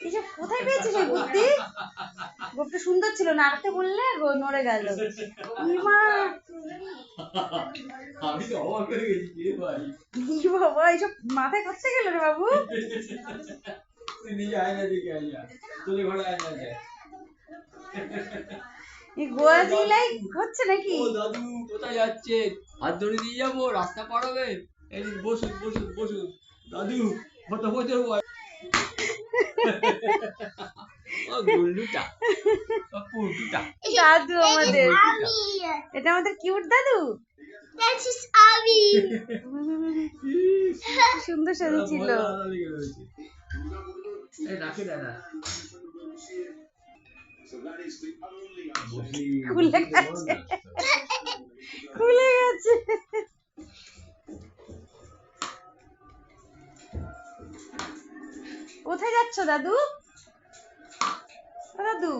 এসব কোথায় পেয়েছিস এই বুদ্ধি? গোপটা সুন্দর ছিল, নাড়তে বললে নড়ে গেল। মা আমি তো অবাক হয়ে গেছি কে ভাই। কি বাবা, এইসব মাথায় করতে গেল রে বাবু। তুই নিজে আয়না দেখে আয়না, তোদের ঘরে আয়না আছে। এই গোয়া জিলাই হচ্ছে নাকি? ও দাদু কোথায় যাচ্ছে? হাত ধরে দিয়ে যাবো, রাস্তা পার হবে। এই বসুন বসুন বসুন দাদু, ফটো ফটো। ও গুল্লুটা, পুটুটা। দাদু আমাদের, এটা আমাদের কিউট দাদু। সুন্দর সাজিয়েছিল। এই রাখে দাদা। খুলে গেছে, খুলে গেছে। কোথায় যাচ্ছ দাদু? দাদু